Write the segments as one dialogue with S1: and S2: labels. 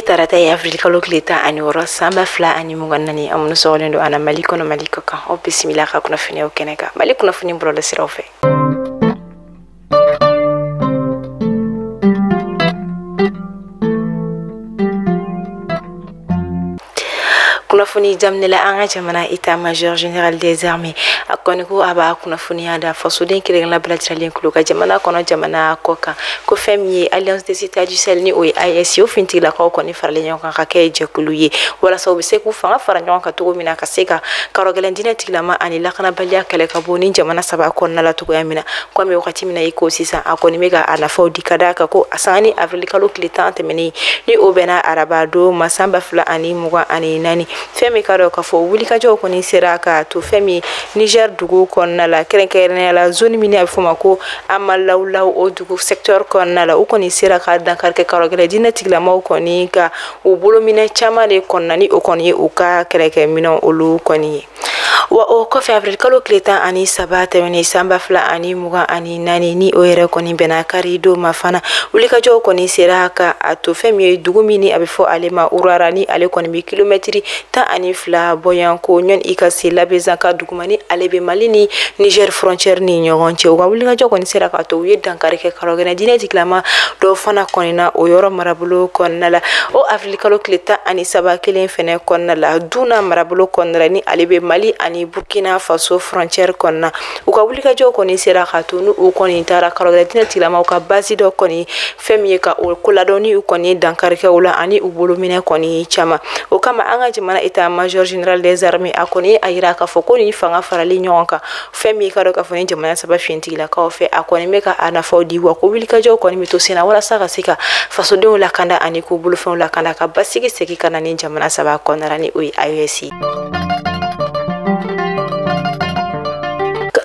S1: Bi tarata ya Afrika loklita ani woro samba fla ani munganani amunu sogolendo ana maliko no maliko kan o bismillah ka kuna fini o keneka maliko na fini bro le sirofe kunafuni jamnela anga jamana ita major général des armées akoni ko aba kunafuni ada fasuden kireng la blatralien kluka jamana kono jamana koka ko femie alliance des états du Sahel ni o ISO finti la ko koni farle nyon kan ka ke jekuluye wala so be se ku fanga fara nyon ka to mina ka seka karogelendina tiglama ani la kana balia kale ka boni jamana saba kon na la to yamina ko me wakati mina iko sisa akoni mega ana faudi kadaka ko asani afrika loklitante meni ni obena arabado masamba fula ani muga ani nani femi karo ka fo wuli ka jo ko ni seraka to femi Niger dugu konna la kerenkerne la zone mini afuma ko amal lawlaw o dugu secteur konna la o ko ni seraka dan karke karo gele dina tigla maw ko ni ka o bolo mine chama le konna ni o koni o ka kereke mino olu koni wa o ko fe avril kalo kleta ani sabata woni samba fla ani muga ani nani ni o yere koni bena kari do mafana wuli ka jo koni seraka ato femi dugu mini abifo alema urarani ale koni mi kilometri ta ani fla boyan ko nyon ikasi labeza ka dugumani alebe malini Niger frontière ni nyogonche wa wuli ka jo koni seraka to wi dankare ke karogena dine diklama do fana konina o yoro marabulo konnala o avril kalo kleta ani saba kelen fene konnala duna marabulo konnala ni alebe mali ani Burkina Faso frontière konna uka wuli ka jo koni seraka to nu o koni tara karogena dine diklama uka basi do koni femiye ka o kuladoni u koni dankare ke wala ani ubolo mine koni chama o kama anga jimana ita major général des armées akoni ayira ka foko ni fanga farali nyonka femi ka do ka foni jamana saba finti la ka ofe akoni meka ana fodi wa ko wili ka jo koni mitosina wala saka sika faso de la kanda ani ko bulu fon la kanda ka basigi seki kana ni jamana saba konarani ui IOC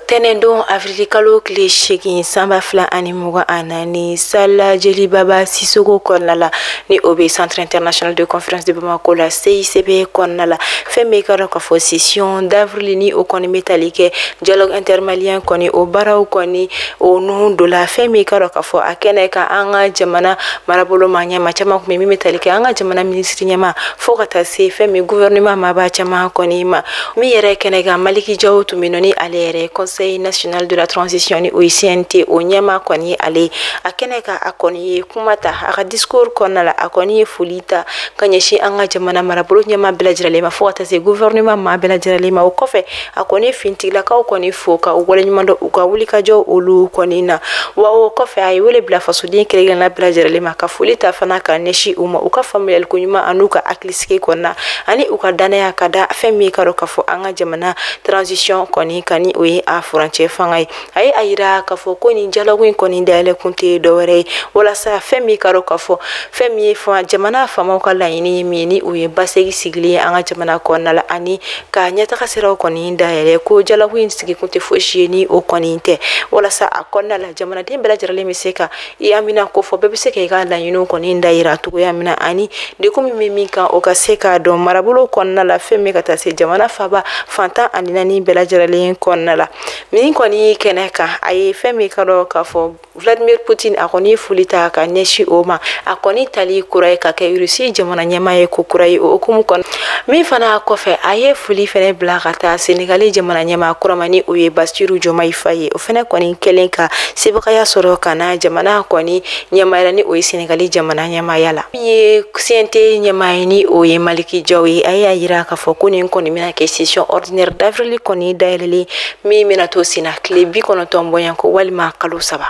S1: tenendo afrika lo kle sheki samba fla ani muga anani sala jeli baba sisoko konala ni obe centre international de conférence de Bamako la CICB konala femme karo ka fo session d'avril ni o koni métallique dialogue intermalien koni o barau koni o nom de la femme karo ka fo akene ka anga jamana marabolo manya machama ko mi métallique anga jamana ministre nyama fo kata se femme gouvernement ma ba chama koni ma mi yere kene ga maliki jaw to minoni alere Conseil national de la transition ni OICNT o nyama koni ale akene ka akoni kumata aka discours konala akoni fulita kanyeshi anga jamana marabolo nyama belajirale ma fota se gouvernement ma belajirale ma okofe akoni fintila ka okoni foka ogole nyumando ukawulika jo olu konina wa okofe ay wele bla fasudin kirega na belajirale ma ka fulita fana ka neshi uma ukafamel kunyuma anuka akliske konna ani ukadana ya kada femi karo kafo anga jamana transition koni kani we a frontier fangai ay ayira kafo koni dialogue koni dale kunte dowere wala sa femi karo kafo femi fa jamana fama kala ini mini uye basegi sigli anga jamana konna la ani ka nyata kasira koni dale ko dialogue sigi kunte foshini o koni te wala sa akonna la jamana dembela jarale miseka yamina ko fo bebe seke ga la yinu koni ndaira to yamina ani de ko mimi ka o ka seka do marabulo konna la femi kata se jamana faba fanta anina ni bela jarale konna la min koni keneka ay femi karo ka fo Vladimir Putin akoni fulita ka neshi oma akoni tali kurai ka ke Russie jamana nyama ye ko kurai o kum kon mi fana ko fe aye fuli fene blagata Senegalais jamana nyama kuramani uye Bassirou Diomaye Faye o fene koni kelenka sibaka ya soro kana jamana koni nyama ni uye Senegalais jamana nyama yala ye siente nyama ni uye Maliki Jawi aya yira ka fo koni koni mina ke session ordinaire d'avril koni daileli mi mina to sina klebi kono tombo yanko walima kalu saba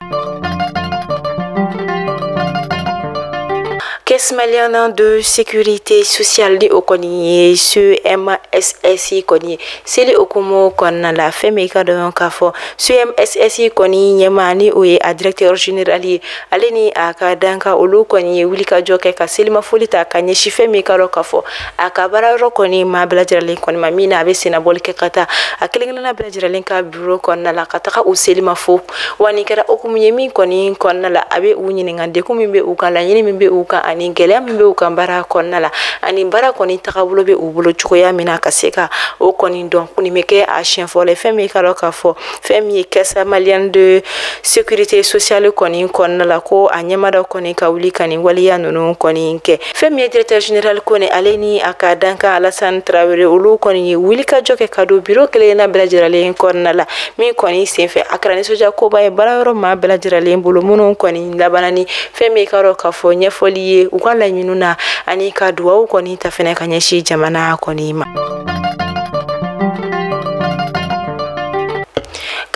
S1: Caisse malienne de sécurité sociale di okoni ce MSSI koni seli okumo konna la femme ka don kafo ce MSSI koni nyamani oye a directeur général aleni aka danka olu koni wulika joke ka selima folita kanye shifeme ka ro kafo aka bararo koni ma blajirale koni mamina be sina bolke kata akelengna na blajirale ka bureau konna la kata o selima fo wani kara okumu yemi koni konna la abe unyini ngande kumimbe ukala yini mimbe uka ani gɛlɛya min bɛ u ka baara kɔnɔna la ani baara kɔni tagabolo bɛ u bolo cogoya min na ka se ka o kɔni dɔn nin bɛ kɛ a siɲɛ fɔlɔ fɛn min ka dɔn k'a fɔ fɛn min ye caisse malienne de sécurité sociale kɔni kɔnɔna la ko a ɲɛmada kɔni ka wuli ka nin waliya ninnu kɔni kɛ fɛn min ye directeur général kɔni ale ni a ka dankan Alassane Traoré olu kɔni ye wuli ka jɔ kɛ ka don bureau kelen na bɛɛ lajɛlen kɔnɔna la min kɔni senfɛ a kɛra nisɔndiya koba ye baara yɔrɔ maa bɛɛ lajɛlen bolo minnu kɔni labanna ni fɛn min ka dɔn k'a fɔ ɲɛfɔli ye u ka laɲiniw na ani ka duwawu kɔni ta fɛnɛ ka ɲɛsin jamana kɔni ma.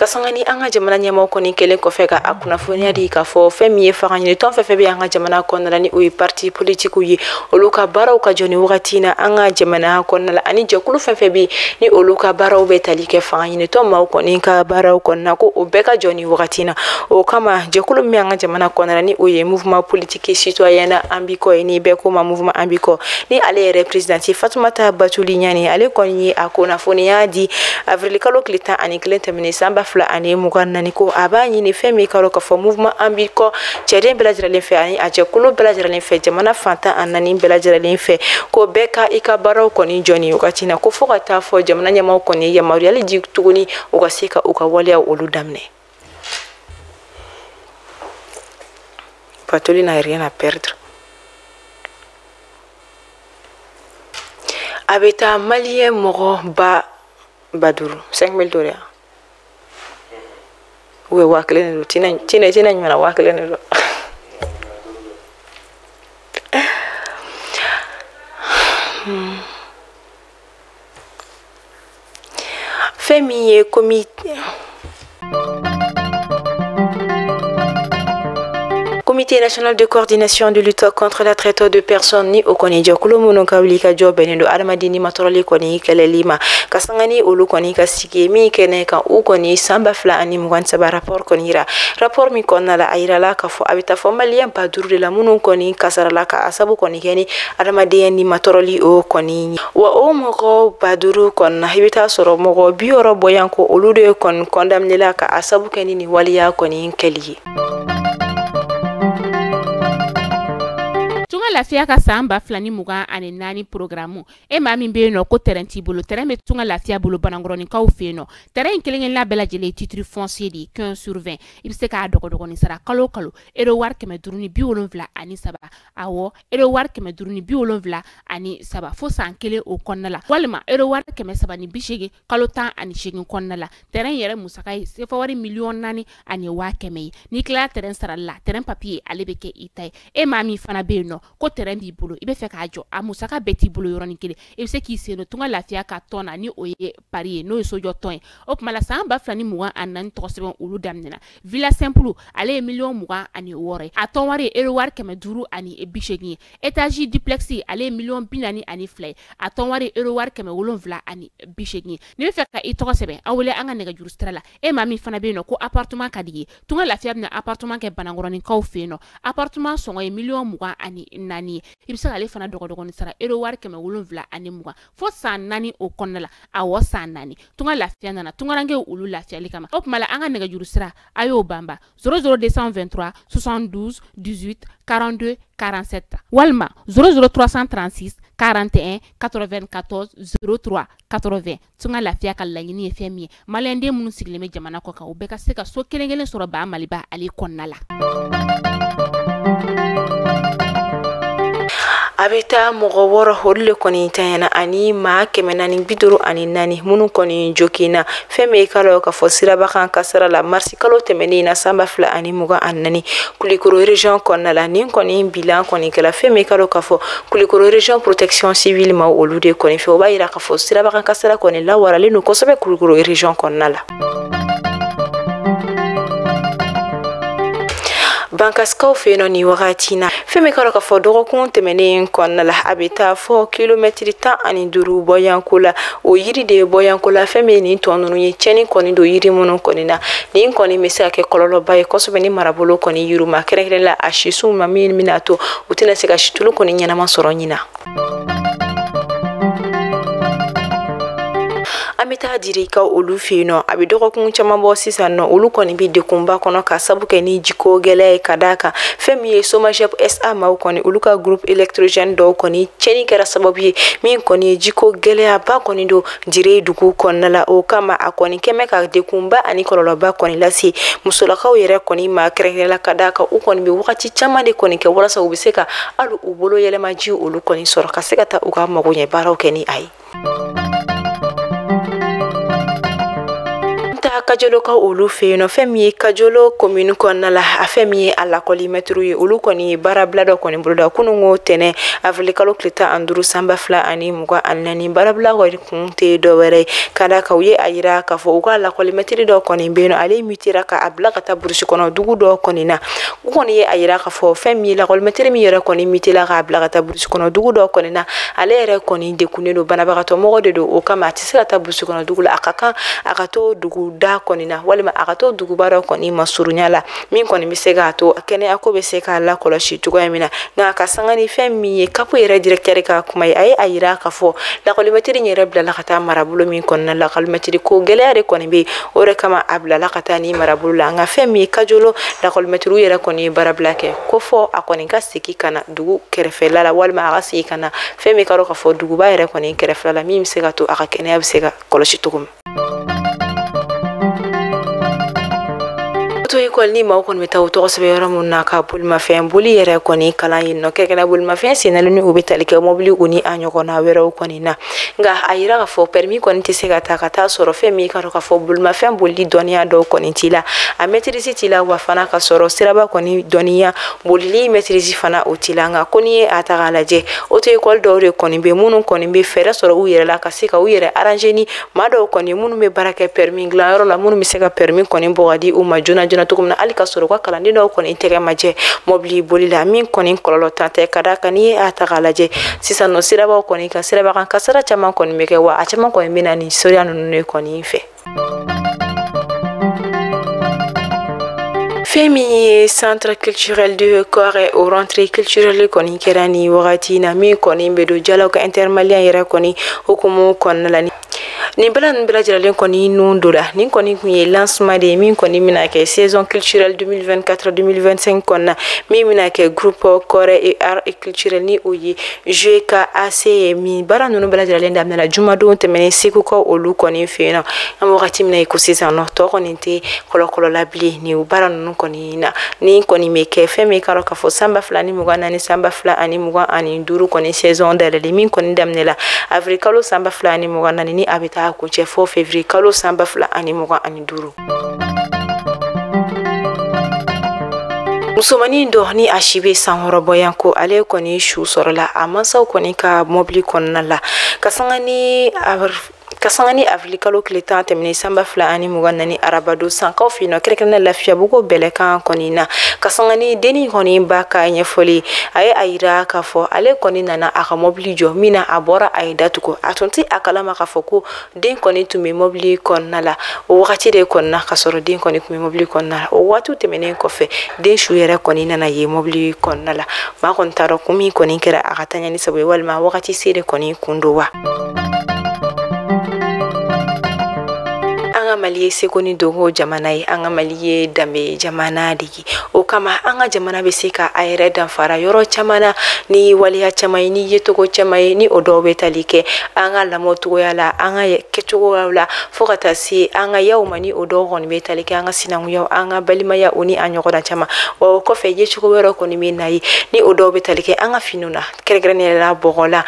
S1: Kasangani an ka jamana ɲɛmɔgɔ kɔni kelen kɔfɛ ka a kunnafoniya di k'a fɔ fɛn min ye fanga ɲini tɔn fɛn fɛn bɛ an ka jamana kɔnɔna la ni o ye parti politique ye olu ka baaraw ka jɔ ni wagati in na an ka jamana kɔnɔna la ani jɛkulu fɛn fɛn bɛ ni olu ka baaraw bɛ tali kɛ fanga ɲini tɔn maaw kɔni ka baaraw kɔnɔna ko o bɛɛ ka jɔ ni wagati in na o kama jɛkulu min an ka jamana kɔnɔna la ni o ye mouvement politique citoyen Ambiko ye ni bɛɛ ko ma mouvement Ambiko ni ale yɛrɛ présidente Fatoumata Batouli Ɲane ale kɔni ye a kunnafoniya di avril kalo tile 11 tɛmɛnen san 2024 ko a b'a ɲini fɛn min ka dɔn k'a fɔ mouvement Ambiko cɛden bɛɛ lajɛlen fɛ ani a jɛkulu bɛɛ lajɛlen fɛ jamana fantan a naani bɛɛ lajɛlen fɛ ko bɛɛ ka i ka baaraw kɔni jɔ ni wagati na ko fo ka taa fɔ jamana ɲɛmɔgɔ kɔni ye yamaruyali di tuguni u ka se ka u ka waleya olu daminɛ. Batouli n'a rien à perdre. A bɛ taa maliyɛn mɔgɔ ba 5 000 $. Oui, wakilene do. Tina nyumana wakilene do. Femi comité Comité national de coordination de lutte contre la traite de personnes ni o koni jɛkulu minnu ka wuli ka jɔ bɛnnen don adamaden nimatɔrɔli kɔni kɛlɛli ma ka sanga ni olu kɔni ka sigi min kɛnɛ kan u kɔni san 2023 rapport kɔni yira rapport min kɔnɔna la a yirala k'a fɔ a bɛ taa fɔ maliyɛn 5000 de la minnu kɔni kasarala ka a sabu kɔni kɛ ni adamadenya nimatɔrɔli o kɔni wa o mɔgɔ 5000 kɔnɔna i bɛ taa sɔrɔ mɔgɔ 60 bɔyan ko olu de kɔni condamné la ka a sabu kɛ ni nin waliya kɔni kɛli ye.
S2: Lafiya ka san 2024 programme e maa min bɛ yen nɔ ko terrain t'i bolo terrain bɛ tunga lafiya bolo banangɔrɔninkaw fɛ yen nɔ terrain kelen-kelenna bɛɛ lajɛlen titre foncier de 15/20 i bɛ se k'a dɔgɔdɔgɔnin sara kalo kalo euro wari 573 awɔ euro wari 573 fo san kelen o kɔnɔna la walima euro wari 380 kalo 18 kɔnɔna la terrain yɛrɛ musaka ye sefa wari $4,000 ani 500 ye n'i tilala terrain sarali la terrain papier ale bɛ kɛ i ta ye e maa min fana bɛ yen nɔ ko terrain b'i bolo i bɛ fɛ k'a jɔ a musaka bɛɛ t'i bolo yɔrɔnin kelen i bɛ se k'i sen don tunga lafiya ka tɔn na ni o ye pari ye n'o ye sojɔ tɔn ye o tuma la san 2024 tɔgɔ sɛbɛn olu daminɛna villa simple ale ye $26,000 ye a tɔn wari ye euro wari 580 ye étage duplex ale ye $42,000 ye a tɔn wari ye euro wari 780 ye n'i bɛ fɛ ka i tɔgɔ sɛbɛn a wele an ka nɛgɛjuru sira la e maa min fana bɛ yen nɔ ko appartement ka di ye tunga lafiya bɛna appartement kɛ banangɔrɔninkaw fɛ yen nɔ appartement sɔngɔ ye $24,000 ye i bɛ se k'ale fana dɔgɔdɔgɔnin sara euro wari 720 fo san 4 o kɔnɔna la awɔ san 4 tunga lafiya nana tungaranke olu lafiyali kama o tuma la an ka nɛgɛjuru sira a y'o banba 00223 72 18 42 47 walima 00336 41 94 03 80 tunga lafiya ka laɲini ye fɛn min ye maliyɛnden minnu sigilen bɛ jamana kɔ kan u bɛɛ ka se ka so kelen-kelen sɔrɔ ba maliba ale kɔnɔna la.
S1: A bɛ taa mɔgɔ 6 olu le kɔni tanyana ani maa 454 minnu kɔni jokina fɛn min ka dɔn k'a fɔ sirabakan kasara la marsi kalo tɛmɛnen na san 2024 Kulikoro région kɔnɔna la nin kɔni bilan kɔni kɛla fɛn min ka dɔn k'a fɔ Kulikoro région protection civile ma olu de kɔni fɛ o b'a yira k'a fɔ sirabakan kasara kɔni lawaralen don kosɛbɛ Kulikoro région kɔnɔna la. Bankaskaw fɛ yen ni wagati na fɛn min ka dɔn k'a fɔ dɔgɔkun tɛmɛnen kɔnɔna la a bɛ taa fɔ kilomɛtiri 15 bɔyanko la o yiri de ye bɔyanko la fɛn min nin tɔ ninnu ye cɛnni kɔni don yiri minnu kɔni na nin kɔni bɛ se ka kɛ kɔlɔlɔba ye kosɛbɛ ni marabolo kɔni yirima kɛrɛnkɛrɛn la a sisiw ma min bɛna to u tɛna se ka situlu kɔni ɲɛnama sɔrɔ ɲina. An bɛ taa taa diri ka olu fe no abi dɔgɔkun caman bɔ sisan no olu kɔni bi dekunba kɔnɔ ka sabu kɛ ni jiko gɛlɛya ka da kan fɛn min ye SOMAGEP SA maw kɔni olu ka groupe électrogène dɔw kɔni cɛni kɛra sababu ye min kɔni ye jiko gɛlɛya ba kɔni do dire dugu kɔnɔna la o kama a kɔni kɛmɛ ka dekunba ani kɔlɔlɔba kɔni lase musolakaw yɛrɛ kɔni ma kɛrɛnkɛrɛnla ka da kan u kɔni bɛ wagati caman de kɔni kɛ walasa u bɛ se ka hali u bolo yɛlɛmaji olu kɔni sɔrɔ ka se ka taa u ka mago ɲɛ baaraw kɛ ni a ye. Kajolo ka olu fe no fɛn min ye Kajolo commune kɔnɔna la a fɛn min ye a lakɔli mɛtiriw ye olu kɔni ye baarabila dɔ kɔni boloda kununko tɛnɛ avril kalo tile 15 sanba 2024 baarabila kɔni kun tɛ dɔwɛrɛ ye ka da kan u ye a yira k'a fɔ u ka lakɔli mɛtiri dɔ kɔni bɛ yen nɔ ale mutera ka a bila ka taa burusi kɔnɔ dugu dɔ kɔni na u kɔni ye a yira k'a fɔ fɛn min ye lakɔli mɛtiri min yɛrɛ kɔni mutera k'a bila ka taa burusi kɔnɔ dugu dɔ kɔni na ale yɛrɛ kɔni dekunnen don banabagatɔ mɔgɔ de don o kama a tɛ se ka taa burusi kɔnɔ dugu la a ka kan a ka to dugu da kɔni na walima a ka to duguba dɔ kɔni masurunya la min kɔni bɛ se k'a to kɛnɛya ko bɛ se k'a lakɔlɔsi cogoya min na nka ka sanga ni fɛn min ye kapo yɛrɛ directeur ka kuma ye a ye a yira k'a fɔ lakɔlimɛtiri yɛrɛ bilala ka taa marabolo min kɔnɔna la lakɔlimɛtiri ko gɛlɛya de kɔni bɛ yen o de kama a bilala ka taa ni marabolo la nka fɛn min ye Kajolo lakɔlimɛtiriw yɛrɛ kɔni ye baarabila kɛ ko fɔ a kɔni ka segin ka na dugu kɛrɛfɛla la walima a ka segin ka na fɛn min ka dɔn k'a fɔ duguba yɛrɛ kɔni kɛrɛfɛla la min bɛ se ka to a ka kɛnɛya bɛ se ka kɔlɔsi cogo min. to école ni maaw kɔni bɛ taa u tɔgɔ sɛbɛn yɔrɔ mun na ka bolimafɛn boli yɛrɛ kɔni kalan yen nɔ kɛrɛnkɛrɛnnen bolimafɛn sennalenw ni u bɛ tali kɛ mobili u ni a ɲɔgɔnna wɛrɛw kɔni na nka a yira k'a fɔ permis kɔni tɛ se ka taa sɔrɔ fɛn min ka dɔn k'a fɔ bolimafɛn bolili dɔnniya dɔw kɔni t'i la a maîtrise t'i la wa fana ka sɔrɔ siraba kɔni dɔnniya bolili maîtrise fana o t'i la nka ko n'i ye a ta k'a lajɛ auto école dɔw de kɔni bɛ minnu kɔni bɛ fɛɛrɛ sɔrɔ u yɛrɛ la ka se ka u yɛrɛ arranger ni maa dɔw kɔni minnu bɛ baara kɛ permis dilanyɔrɔ la minnu bɛ se ka permis kɔni bɔ ka di u ma joona joona cogo min na hali ka sɔrɔ ka kalanden dɔw kɔni tɛgɛ ma jɛ mobili boli la min kɔni kɔlɔlɔ tan tɛ ka da kan n'i ye a ta k'a lajɛ sisan nɔ sirabaw kɔni ka siraba kan kasara caman kɔni bɛ kɛ wa a caman kɔni bɛ na ni soriya ninnu de kɔni fɛ. fɛn min ye centre culturel de corps et au rentrée culturelle kɔni kɛra ni wagati na min kɔni bɛ don jalaw ka intermalien yɛrɛ kɔni hukumu kɔnɔna la nin bɛɛ ninnu bɛɛ lajɛlen kɔni nun donna nin kɔni kun ye lancement de ye min kɔni bɛna kɛ saison culturelle 2024-2025 kɔnɔna min bɛna kɛ groupe corps et art et culturel ni o ye GKAC ye min baara ninnu bɛɛ lajɛlen daminɛna jumadon tɛmɛnen Segu ka olu kɔni fɛ yen nɔ an bɛ wagati min na i ko sisan nɔ tɔ kɔni tɛ kɔlɔkɔlɔ la bilen nin baara ninnu kɔni na ni kɔni bɛ kɛ fɛn min ka dɔn k'a fɔ sanba 2024 sanba 2025 kɔni saison dayɛlɛlen min kɔni daminɛla avril kalo sanba 2024 ni a bɛ taa kuncɛ fɔ février kalo sanba 2025. musomanin dɔ ni a si bɛ san wɔɔrɔ bɔ yan ko ale kɔni su sɔrɔla a mansaw kɔni ka mobili kɔnɔna la ka sanga ni avril kalo tile 10 tɛmɛnen sanba 2024 arabado sankaw fɛ yen nɔ kɛrɛnkɛrɛnnen lafiyabugu bɛlɛkan kɔni na ka sanga ni denni kɔni ba ka ɲɛfɔli a ye a yira k'a fɔ ale kɔni nana a ka mobili jɔ min na a bɔra a ye datugu a tun tɛ a kalama k'a fɔ ko den kɔni tun bɛ mobili kɔnɔna la o wagati de kɔnɔna ka sɔrɔ den kɔni tun bɛ mobili kɔnɔna la o waatiw tɛmɛnen kɔfɛ den su yɛrɛ kɔni nana ye mobili kɔnɔna la maa kɔni t'a dɔn kun min kɔni kɛra a ka taɲa ni sabu ye walima wagati se de kɔni kun don wa. An ka Mali ye seko ni dogo jamana ye an ka Mali ye danbe jamana de ye o kama an ka jamana bɛ se ka a yɛrɛ danfara yɔrɔ caman na ni waleya caman ye ni yecogo caman ye ni o dɔw bɛ tali kɛ an ka lamɔcogoya la an ka kɛcogoyaw la fo ka taa se an ka yaw ma ni o dɔw kɔni bɛ tali kɛ an ka sinankuyaw an ka balimaya o ni a ɲɔgɔnna caman wa o kɔfɛ yecogo wɛrɛ kɔni bɛ na ye ni o dɔw bɛ tali kɛ an ka finiw na kɛrɛnkɛrɛnnen la bɔgɔ la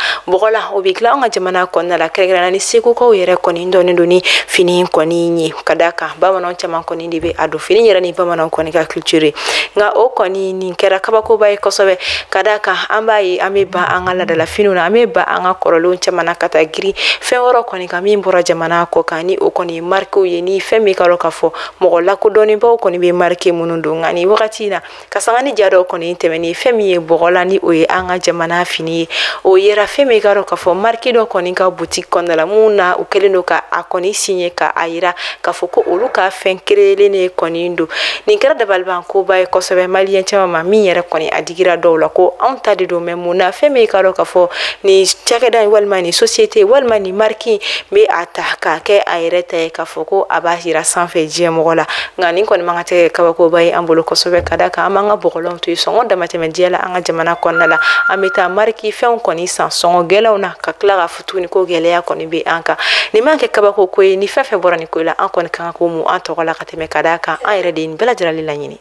S1: o bɛ dilan an ka jamana kɔnɔna la kɛrɛnkɛrɛnnen ni segukaw yɛrɛ kɔni dɔnnen don ni fini kɔni ye ka da kan bamananw caman kɔni de bɛ a don fini yɛrɛ ni bamananw kɔni ka culture nka o kɔni nin kɛra kabakoba ye kosɛbɛ ka da kan an b'a ye an bɛ ban an ka ladala finiw na an bɛ ban an ka kɔrɔlenw caman na ka taa girin fɛn wɛrɛ kɔni kan min bɔra jamana kɔ kan ni o kɔni ye marquew ye ni fɛn min ka dɔn k'a fɔ mɔgɔ lakodɔnnenbaw kɔni bɛ marque minnu don nka nin wagati in na ka sanga ni ja dɔw kɔni tɛmɛnen fɛn min ye bɔgɔla ni o ye an ka jamana fini ye o yera fɛn min ka dɔn k'a fɔ marque dɔ kɔni ka boutique kɔnɔna la mun na u kɛlen don ka a kɔni signé ka a yira k'a fɔ ko olu ka fɛn kereelen ne kɔni do nin kɛra dabalibankoba ye kosɛbɛ maliyɛn caman ma min yɛrɛ kɔni a digira dɔw la ko anw ta de don mais mun na fɛn min ka dɔn k'a fɔ ni cakɛda walima ni société walima ni marque bɛ a ta k'a kɛ a yɛrɛ ta ye k'a fɔ ko a b'a yira sanfɛ diɲɛ mɔgɔ la nka nin kɔni man ka tɛ kabakoba ye an bolo kosɛbɛ ka da kan an b'an ka bɔgɔlanw to yen sɔngɔ damatɛmɛ diɲɛ la an ka jamana kɔnɔna la an bɛ taa marque fɛnw kɔni san sɔngɔ gɛlɛnw na ka tila k'a fɔ tuguni ko gɛlɛya kɔni bɛ an kan nin man kɛ kabako ko ye ni fɛn fɛn bɔra nin ko la an kɔni kan ka ko mun an tɔgɔ la ka tɛmɛ ka da kan an yɛrɛ de ye nin bɛɛ lajɛlen laɲini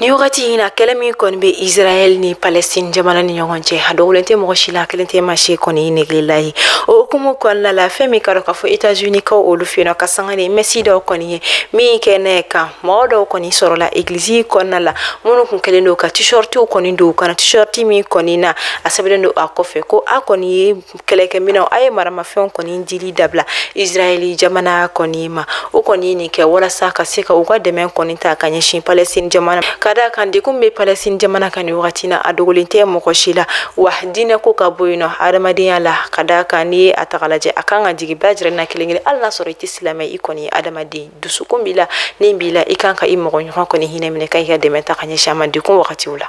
S1: ni wagati in na kɛlɛ min kɔni bɛ Israel ni Palestine jamana ni ɲɔgɔn cɛ a dogolen tɛ mɔgɔ si la kelen tɛ maa si kɔni negela ye o hukumu kɔnɔna la fɛn min ka dɔn k'a fɔ États-Unis kaw olu fɛ yen nɔ ka sanga ni Messi dɔw kɔni ye min kɛnɛ kan mɔgɔ dɔw kɔni sɔrɔla église kɔnɔna la minnu kun kɛlen don ka t-shirtiw kɔni don u kana t-shirt min kɔni na a sɛbɛnlen don a kɔfɛ ko a kɔni ye kɛlɛkɛminɛnw a ye maramafɛnw kɔni dili dabila Israel jamana kɔni ma o kɔni ye nin kɛ walasa ka se ka u ka dɛmɛ kɔni ta ka ɲɛsin Palestine jamana ka da kan dekun bɛ Palestine jamana kan ni wagati na a dogolen tɛ mɔgɔ si la wa diinɛ ko ka bɔ yen nɔ adamadenya la ka da kan n'i ye a ta k'a lajɛ a kan ka jigin bɛɛ lajɛlen na kelen kelen hali n'a sɔrɔ i tɛ silamɛ i kɔni ye adamaden dusukun b'i la nin b'i la i kan ka i mɔgɔ ɲɔgɔn kɔni hinɛ minɛ ka i ka dɛmɛ ta ka ɲɛsin a ma dekun wagatiw la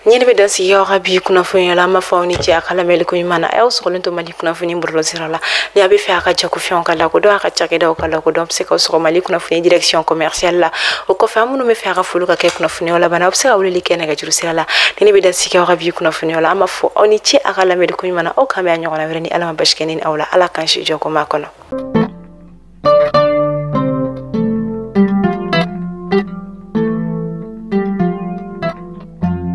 S1: ɲɛnɛ bɛ dan sigi aw ka bi kunnafoniya la an b'a fɔ aw ni cɛ a ka lamɛnli ko ɲuman na a y'aw sɔgɔlen to Mali kunnafoni bɔlɔlɔsira la ni a bɛ fɛ a ka jagofɛnw ka lakodɔn a ka cakɛdaw ka lakodɔn a bɛ se k'aw sɔgɔ Mali kunnafoni direction commerciale la o kɔfɛ an minnu bɛ fɛ a ka foli ka kɛ kunnafoniyaw laban a bɛ se ka weleli kɛ nɛgɛjuru sira la ni ne bɛ dan sigi aw ka bi kunnafoniyaw la an b'a fɔ aw ni cɛ a ka lamɛnli ko ɲuman na aw kan bɛ a ɲɔgɔnna wɛrɛ ni Ala ma basi kɛ ni aw la Ala k'an si jɔ ko maa kɔnɔ